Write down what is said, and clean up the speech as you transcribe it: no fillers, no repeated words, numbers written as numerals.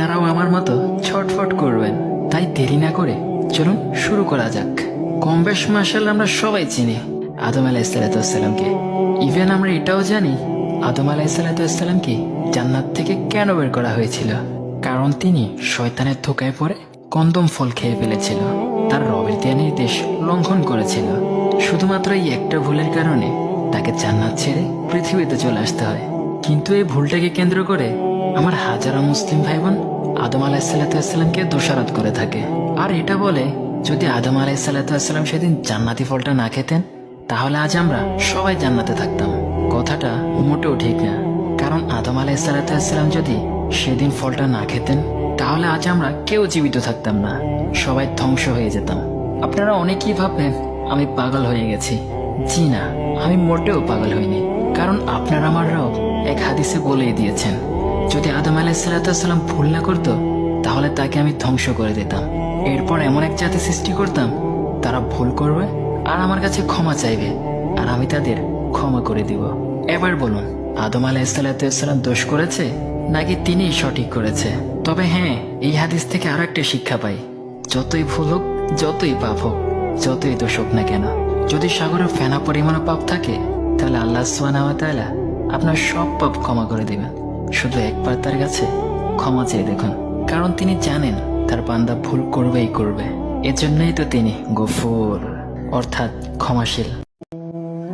আপনারাও আমার মতো ছটফট করবেন। তাই দেরি না করে চলুন শুরু করা যাক। কম বেশ মাশাআল্লাহ আমরা সবাই চিনি আদম আলাইহিসসালামকে। ইভেন আমরা এটাও জানি আদম আলাইহিসসালামকে জান্নাত থেকে কেন বের করা হয়েছিল। কারণ তিনি শয়তানের ধোকায় পড়ে কন্দম ফল খেয়ে ফেলেছিল, তার রবের দেয়া নির্দেশ লঙ্ঘন করেছিল। শুধুমাত্র এই একটা ভুলের কারণে তাকে জান্নাত ছেড়ে পৃথিবীতে চলে আসতে হয়। কিন্তু এই ভুলটাকে কেন্দ্র করে আমার হাজারো মুসলিম ভাই বোন আদম আলাইহিসসালামকে দোষারোপ করে থাকে। আর এটা বলে যদি আদম আলাইহিসসালাম সেদিন জান্নাতি ফলটা না খেতেন তাহলে আজ আমরা সবাই জান্নাতে থাকতাম। কথাটা মোটেও ঠিক না। কারণ আদম আলাইহিসসালাম যদি সেদিন ফলটা না খেতেন তাহলে আজ আমরা কেউ জীবিত থাকতাম না, সবাই ধ্বংস হয়ে যেতাম। আপনারা অনেকেই ভাববেন আমি পাগল হয়ে গেছি। জি না, আমি মোটেও পাগল হইনি। কারণ আপনার আমার রব এক হাদিসে বলেই দিয়েছেন যদি আদম আলাইহিসসালাম ভুল না করতো তাহলে তাকে আমি ধ্বংস করে দিতাম। এরপর এমন এক জাতি সৃষ্টি করতাম তারা ভুল করবে আর আমার কাছে ক্ষমা চাইবে, আর আমি তাদের ক্ষমা করে দিব। এবার বলুন আদম আলাইহিসসালাম দোষ করেছে নাকি তিনি সঠিক করেছে? তবে হ্যাঁ, এই হাদিস থেকে আরো একটা শিক্ষা পাই, যতই ভুল হোক, যতই পাপ হোক, যতই দোষ হোক না কেন, যদি সাগরের ফেনা পরিমাণ পাপ থাকে তাহলে আল্লাহ সুবহানাহু ওয়া তাআলা আপনার সব পাপ ক্ষমা করে দিবেন। শুধু একবার তার কাছে ক্ষমা চেয়ে দেখুন, কারণ তিনি জানেন তার বান্দা ভুল করবেই করবে। এজন্যই তো তিনি গফুর অর্থাৎ ক্ষমাশীল।